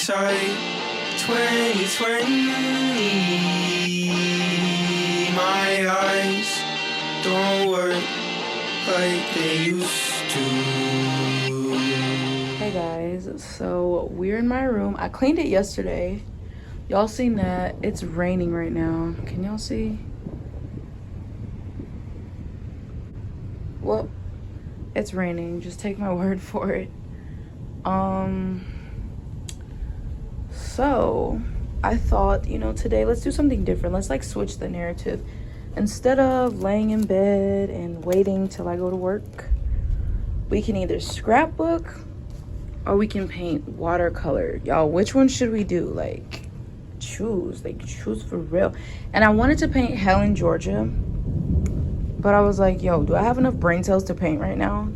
hindsight 2020, my eyes don't work like they used to. Hey guys, so we're in my room. I cleaned it yesterday. Y'all seen that? It's raining right now. Can y'all see? Well, it's raining. Just take my word for it. So I thought, today let's do something different. Let's like switch the narrative. Instead of laying in bed and waiting till I go to work, we can either scrapbook or we can paint watercolor. Y'all, which one should we do? Choose for real. And I wanted to paint Helen, Georgia, but I was like, yo, do I have enough brain cells to paint right now?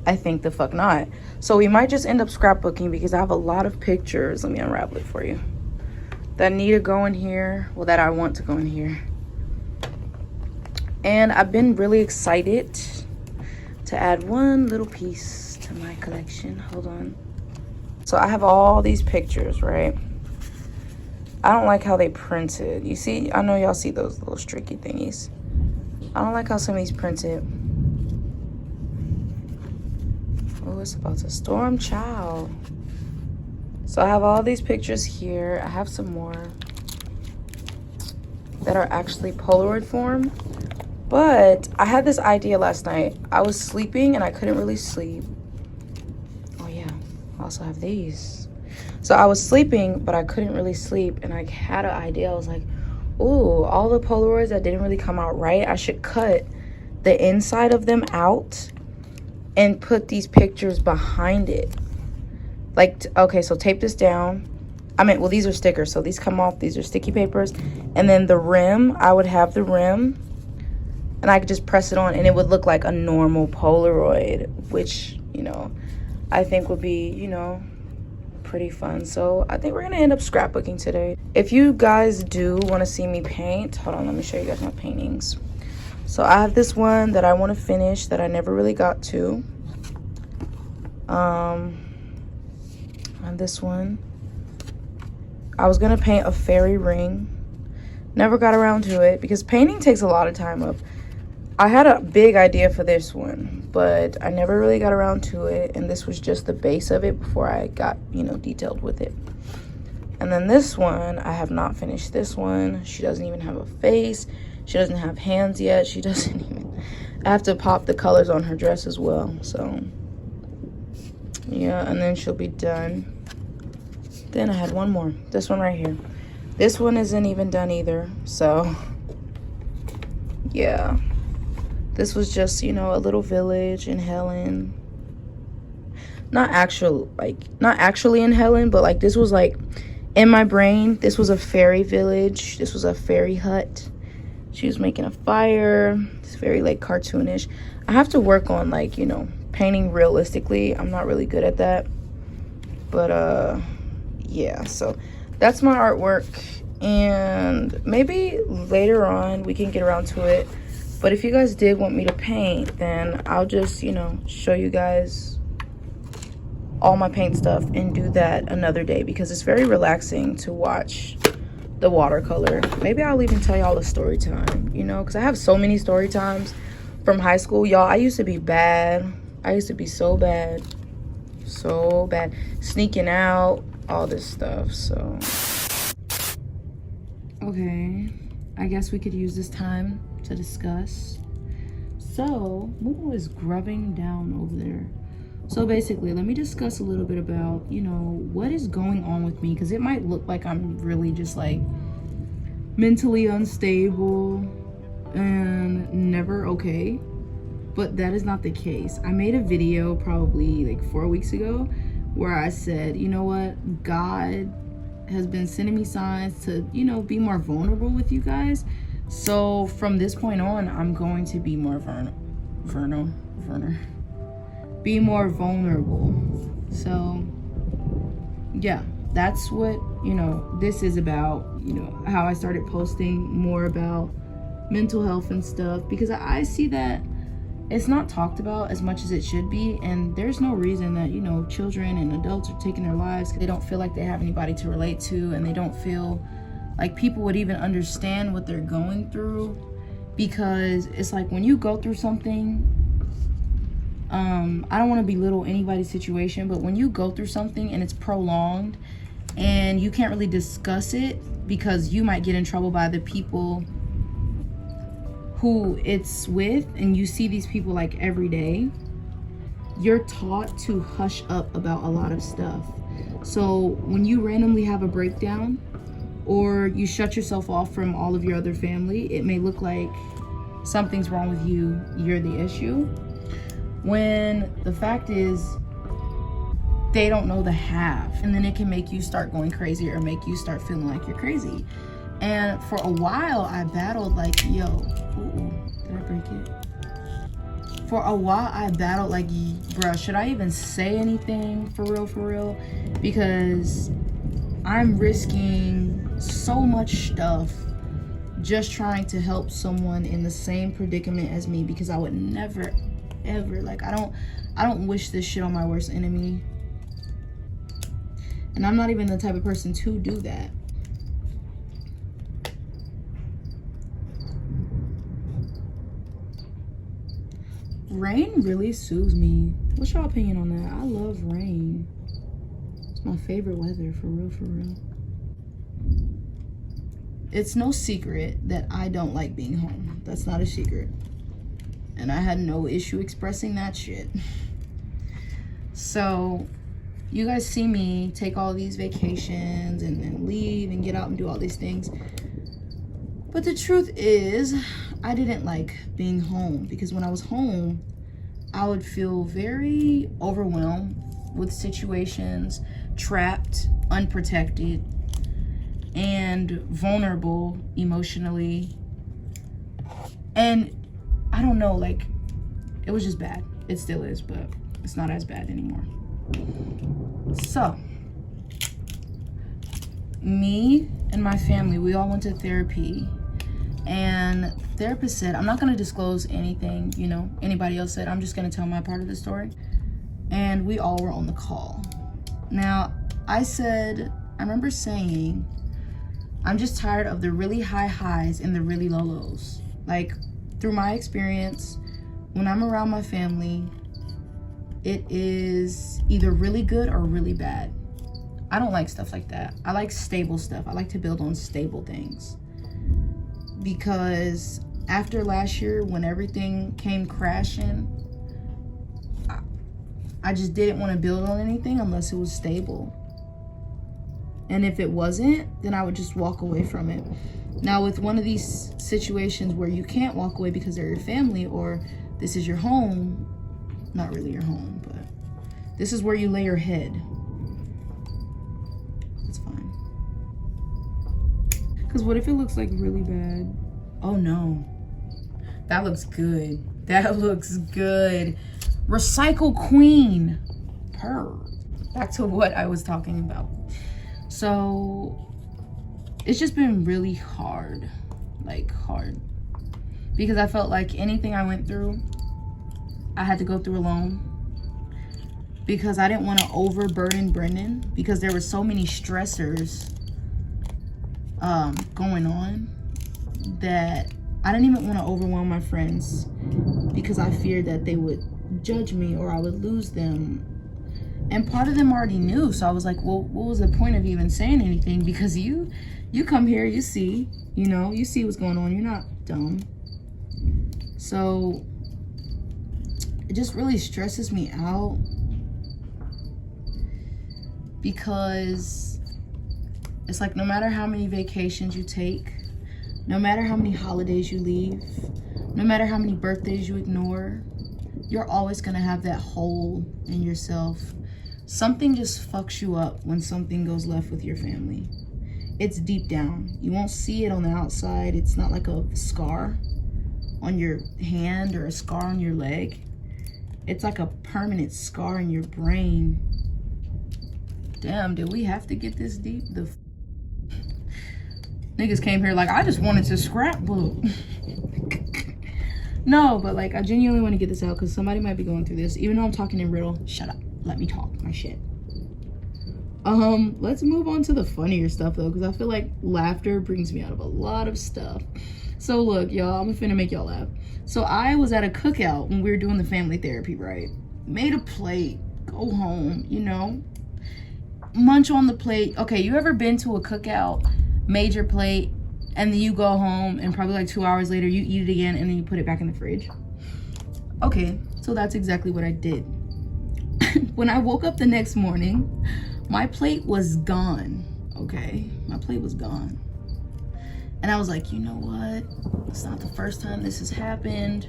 I think the fuck not. So we might just end up scrapbooking because I have a lot of pictures. Let me unravel it for you. That need to go in here. Well, that I want to go in here. And I've been really excited to add one little piece to my collection. Hold on. So I have all these pictures, right? I don't like how they printed. You see, I know y'all see those little streaky thingies. I don't like how some of these printed. Oh, it's about to storm, child. So I have all these pictures here. I have some more that are actually Polaroid form. But I had this idea last night. I was sleeping and I couldn't really sleep. Oh yeah, I also have these. So I was sleeping, but I couldn't really sleep. And I had an idea. I was like, ooh, all the Polaroids that didn't really come out right, I should cut the inside of them out and put these pictures behind it. Okay, so tape this down. Well, these are stickers, so these come off. These are sticky papers. And then the rim, I would have the rim, and I could just press it on, and it would look like a normal Polaroid, which, I think would be, pretty fun. So I think we're gonna end up scrapbooking today. If you guys do want to see me paint, hold on, let me show you guys my paintings. So I have this one that I want to finish that I never really got to. And this one, I was gonna paint a fairy ring. Never got around to it because painting takes a lot of time up. I had a big idea for this one, but I never really got around to it. And this was just the base of it before I got, detailed with it. And then this one, I have not finished this one. She doesn't even have a face. She doesn't have hands yet. She doesn't even... I have to pop the colors on her dress as well. So, yeah, and then she'll be done. Then I had one more. This one right here. This one isn't even done either. So, yeah. This was just, a little village in Helen. Not actually in Helen, but, this was, in my brain. This was a fairy village. This was a fairy hut. She was making a fire. It's very cartoonish. I have to work on painting realistically. I'm not really good at that. But yeah, so that's my artwork. And maybe later on we can get around to it. But if you guys did want me to paint, then I'll just, show you guys all my paint stuff and do that another day because it's very relaxing to watch the watercolor. Maybe I'll even tell y'all a story time, because I have so many story times from high school. Y'all, I used to be bad. I used to be so bad. Sneaking out, all this stuff. So okay, I guess we could use this time to discuss. So Moo is grubbing down over there. So basically, let me discuss a little bit about, what is going on with me, because it might look like I'm really just mentally unstable and never okay, but that is not the case. I made a video probably 4 weeks ago where I said, you know what, God has been sending me signs to, be more vulnerable with you guys. So from this point on, I'm going to be more be more vulnerable. So yeah, that's what this is about. How I started posting more about mental health and stuff, because I see that it's not talked about as much as it should be, and there's no reason that, you know, children and adults are taking their lives because they don't feel like they have anybody to relate to, and they don't feel like people would even understand what they're going through. Because it's like when you go through something, I don't want to belittle anybody's situation, but when you go through something and it's prolonged and you can't really discuss it because you might get in trouble by the people who it's with, and you see these people like every day, you're taught to hush up about a lot of stuff. So when you randomly have a breakdown or you shut yourself off from all of your other family, it may look like something's wrong with you, you're the issue, when the fact is they don't know the half. And then it can make you start going crazy or make you start feeling like you're crazy. And for a while I battled like, yo, did I break it? For a while I battled like, bruh, should I even say anything for real? Because I'm risking so much stuff just trying to help someone in the same predicament as me, because I would never ever, like, I don't wish this shit on my worst enemy. And I'm not even the type of person to do that. Rain really soothes me. What's your opinion on that? I love rain. It's my favorite weather, for real. It's no secret that I don't like being home. That's not a secret. And I had no issue expressing that shit. So you guys see me take all these vacations and then leave and get out and do all these things. But the truth is, I didn't like being home, because when I was home, I would feel very overwhelmed with situations, trapped, unprotected, and vulnerable emotionally. And I don't know, like, it was just bad. It still is, but it's not as bad anymore. So, me and my family, we all went to therapy. And therapist said, I'm not going to disclose anything, you know, anybody else said. I'm just going to tell my part of the story. And we all were on the call. Now, I remember saying, I'm just tired of the really high highs and the really low lows. Like, through my experience, when I'm around my family, it is either really good or really bad. I don't like stuff like that. I like stable stuff. I like to build on stable things. Because after last year, when everything came crashing, I just didn't want to build on anything unless it was stable. And if it wasn't, then I would just walk away from it. Now, with one of these situations where you can't walk away because they're your family, or this is your home, not really your home, but this is where you lay your head. It's fine. Because what if it looks like really bad? Oh no. That looks good. That looks good. Recycle queen. Purr. Back to what I was talking about. So it's just been really hard. Like, hard. Because I felt like anything I went through, I had to go through alone. Because I didn't want to overburden Brendan. Because there were so many stressors going on that I didn't even want to overwhelm my friends, because I feared that they would judge me or I would lose them. And part of them already knew, so I was like, well, what was the point of even saying anything? Because you come here, you see, you know, you see what's going on. You're not dumb. So it just really stresses me out, because it's like no matter how many vacations you take, no matter how many holidays you leave, no matter how many birthdays you ignore, you're always gonna have that hole in yourself. Something just fucks you up when something goes left with your family. It's deep down. You won't see it on the outside. It's not like a scar on your hand or a scar on your leg. It's like a permanent scar in your brain. Damn, did we have to get this deep? Niggas came here like, I just wanted to scrapbook. No, but like I genuinely want to get this out because somebody might be going through this. Even though I'm talking in riddle, shut up. Let me talk my shit. Let's move on to the funnier stuff though, because I feel like laughter brings me out of a lot of stuff. So look, y'all, I'm finna make y'all laugh. So I was at a cookout when we were doing the family therapy, right? Made a plate, go home, you know, munch on the plate. Okay, you ever been to a cookout, made your plate, and then you go home and probably like 2 hours later you eat it again and then you put it back in the fridge? Okay, so that's exactly what I did. When I woke up the next morning, my plate was gone. Okay, my plate was gone. And I was like, you know what? It's not the first time this has happened.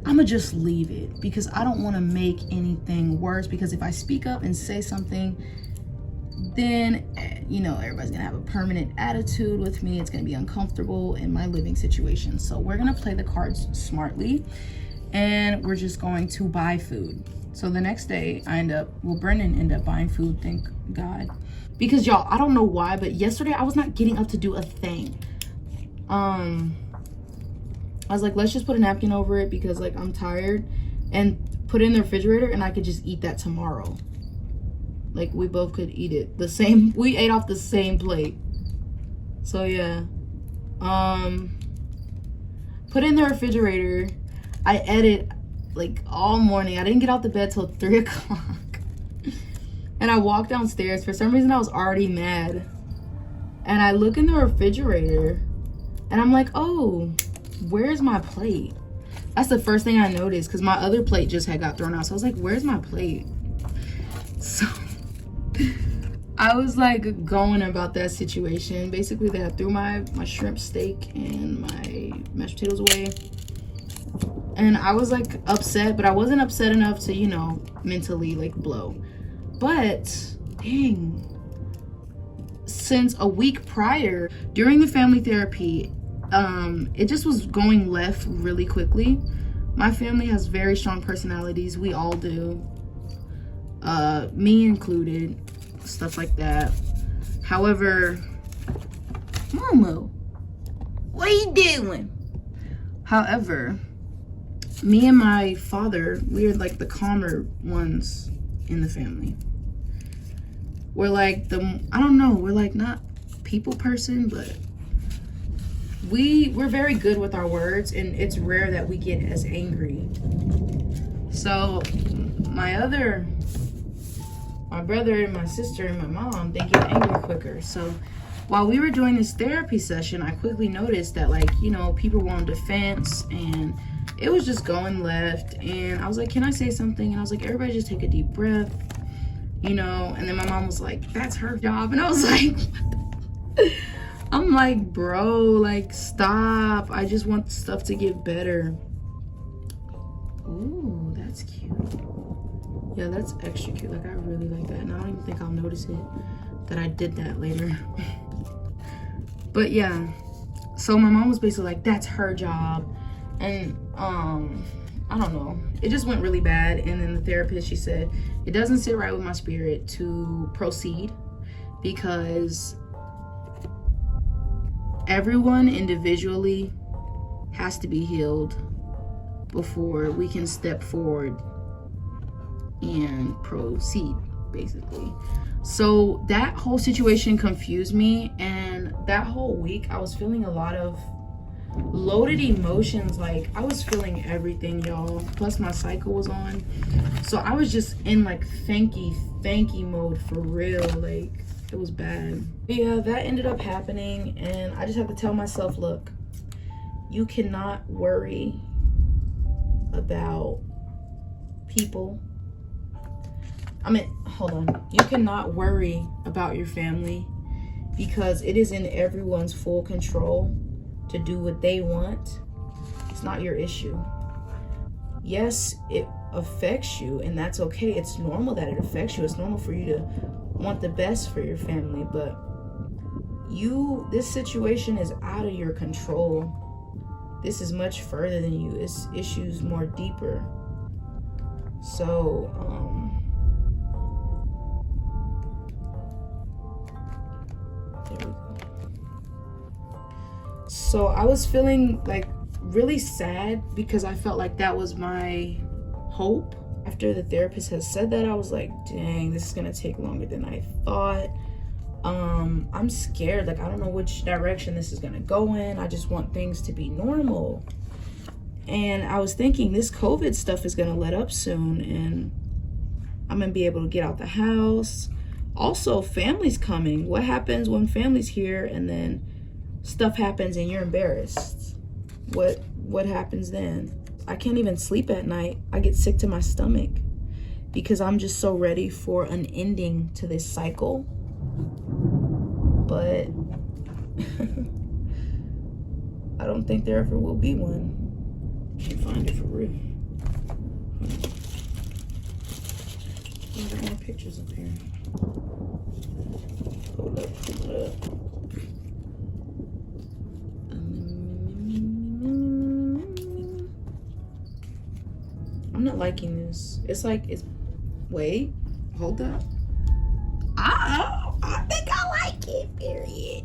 I'ma just leave it because I don't want to make anything worse, because if I speak up and say something, then, you know, everybody's gonna have a permanent attitude with me. It's gonna be uncomfortable in my living situation. So we're gonna play the cards smartly and we're just going to buy food. So the next day Brennan ended up buying food, thank God. Because y'all, I don't know why, but yesterday I was not getting up to do a thing. I was like, let's just put a napkin over it because like I'm tired, and put it in the refrigerator and I could just eat that tomorrow. Like we both could eat it the same. We ate off the same plate. So yeah. Put it in the refrigerator. I ate it like all morning. I didn't get out the bed till 3 o'clock. And I walked downstairs. For some reason I was already mad. And I look in the refrigerator and I'm like, oh, where's my plate? That's the first thing I noticed, because my other plate just had got thrown out. So I was like, where's my plate? So I was like going about that situation. Basically, they threw my shrimp steak and my mashed potatoes away. And I was like upset, but I wasn't upset enough to, you know, mentally like blow. But dang, since a week prior, during the family therapy, it just was going left really quickly. My family has very strong personalities. We all do. Me included. Stuff like that. However, Momo, what are you doing? However, me and my father, we are like the calmer ones in the family. We're like I don't know, we're like not people person, but we're very good with our words, and it's rare that we get as angry. So my brother and my sister and my mom, they get angry quicker. So while we were doing this therapy session, I quickly noticed that, like, you know, people were on defense and it was just going left. And I was like, can I say something? And I was like, everybody just take a deep breath, you know. And then my mom was like, that's her job. And I was like, I'm like, bro, like, stop. I just want stuff to get better. Ooh, that's cute. Yeah, that's extra cute. Like, I really like that. And I don't even think I'll notice it that I did that later. But yeah, so my mom was basically like, that's her job. And I don't know, it just went really bad. And then the therapist, she said, it doesn't sit right with my spirit to proceed, because everyone individually has to be healed before we can step forward and proceed, basically. So that whole situation confused me, and that whole week I was feeling a lot of loaded emotions. Like, I was feeling everything, y'all, plus my cycle was on. So I was just in like thanky mode for real. Like, it was bad. But yeah, that ended up happening, and I just have to tell myself, look, you cannot worry about people. I mean, hold on. You cannot worry about your family, because it is in everyone's full control to do what they want. It's not your issue. Yes, it affects you, and that's okay. It's normal that it affects you. It's normal for you to want the best for your family, but this situation is out of your control. This is much further than you. It's issues more deeper. So, there we go. So I was feeling like really sad because I felt like that was my hope. After the therapist has said that, I was like, dang, this is gonna take longer than I thought. I'm scared. Like, I don't know which direction this is gonna go in. I just want things to be normal. And I was thinking this COVID stuff is gonna let up soon and I'm gonna be able to get out the house. Also, family's coming. What happens when family's here and then stuff happens and you're embarrassed? What happens then? I can't even sleep at night. I get sick to my stomach because I'm just so ready for an ending to this cycle. But I don't think there ever will be one. Can't find it for real. I got more pictures up here. Hold up. I'm not liking this. It's like, wait, hold up. I think I like it, period.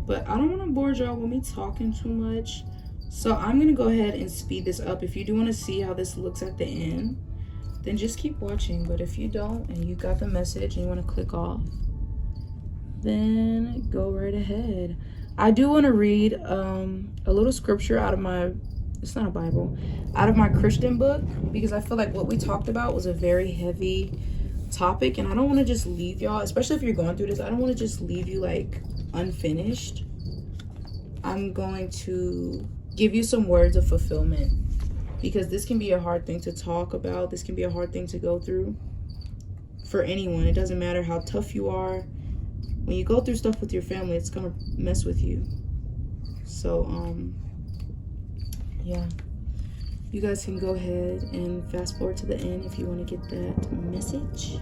But I don't want to bore y'all with me talking too much. So I'm going to go ahead and speed this up. If you do want to see how this looks at the end, then just keep watching. But if you don't and you got the message and you want to click off, then go right ahead. I do want to read a little scripture out of my, it's not a Bible, out of my Christian book, because I feel like what we talked about was a very heavy topic and I don't want to just leave y'all, especially if you're going through this, I don't want to just leave you like unfinished. I'm going to give you some words of fulfillment because this can be a hard thing to talk about. This can be a hard thing to go through for anyone. It doesn't matter how tough you are. When you go through stuff with your family, it's gonna mess with you. So yeah, you guys can go ahead and fast forward to the end if you want to get that message.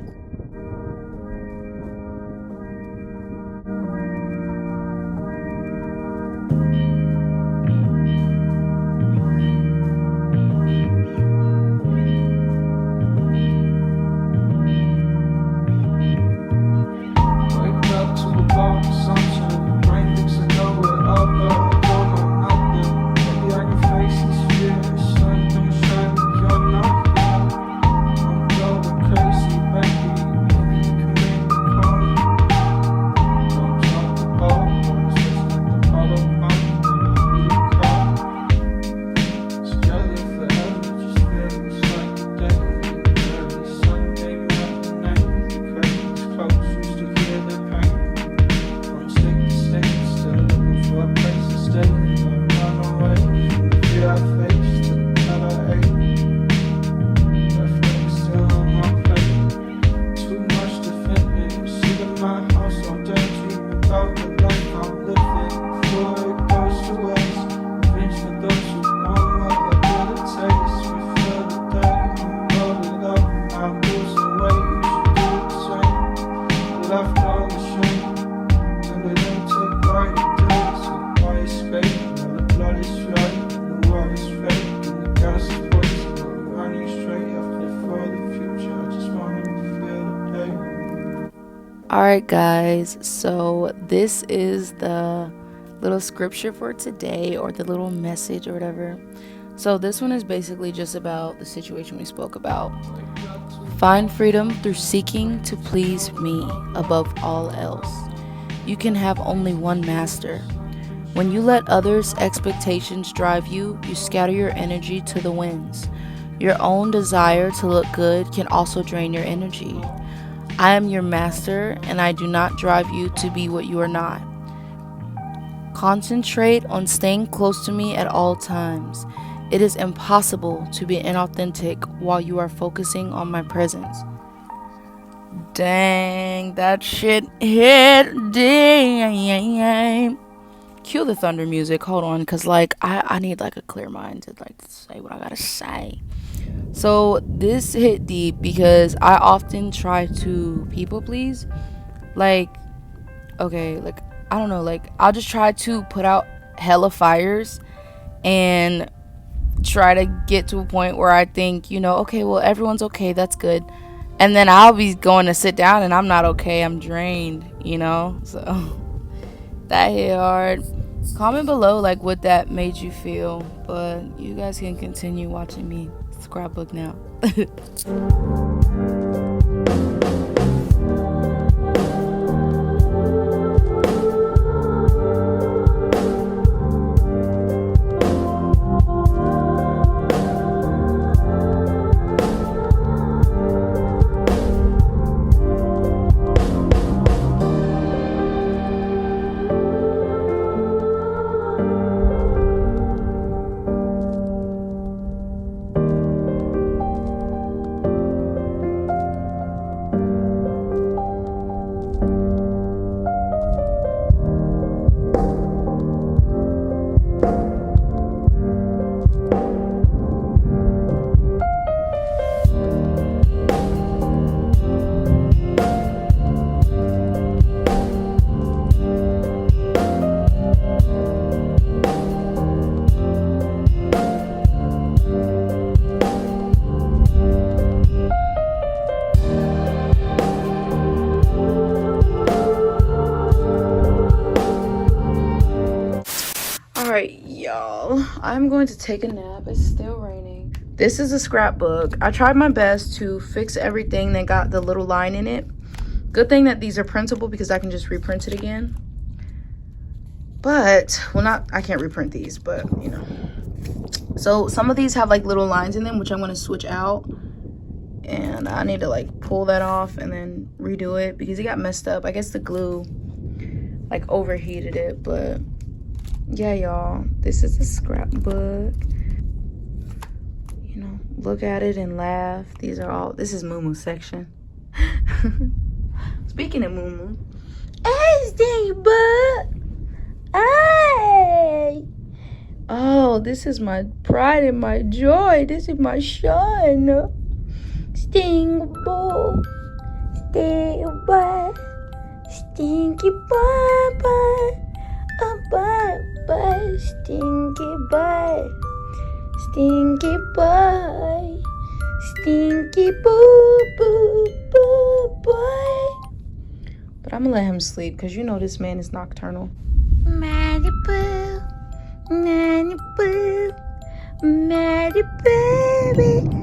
Alright guys, so this is the little scripture for today, or the little message or whatever. So this one is basically just about the situation we spoke about. Find freedom through seeking to please me above all else. You can have only one master. When you let others' expectations drive you, you scatter your energy to the winds. Your own desire to look good can also drain your energy. I am your master, and I do not drive you to be what you are not. Concentrate on staying close to me at all times. It is impossible to be inauthentic while you are focusing on my presence. Dang, that shit hit. Damn. Cue the thunder music. Hold on, because like I need like a clear mind to like say what I gotta say. So this hit deep because I often try to people please. Like, okay, like I don't know, like I'll just try to put out hella fires and try to get to a point where I think, you know, okay, well everyone's okay, that's good. And then I'll be going to sit down and I'm not okay, I'm drained, you know? So That hit hard. Comment below like what that made you feel, but you guys can continue watching me scrapbook now. Alright, y'all, I'm going to take a nap. It's still raining. This is a scrapbook. I tried my best to fix everything that got the little line in it. Good thing that these are printable because I can just reprint it again. But, well, I can't reprint these, but, you know. So, some of these have, like, little lines in them, which I'm going to switch out. And I need to, like, pull that off and then redo it because it got messed up. I guess the glue, like, overheated it, but... yeah, y'all, this is a scrapbook. You know, look at it and laugh. This is Moo section. Speaking of Moo, hey, Stinky Bug. Hey. Oh, this is my pride and my joy. This is my son. Stinky Bug. Stinky Bug. Stinky Bug. Bye, stinky bye, stinky bye, stinky boo boo boo boy. But I'm gonna let him sleep because you know this man is nocturnal. Maddie boo, Maddie boo, Maddie baby.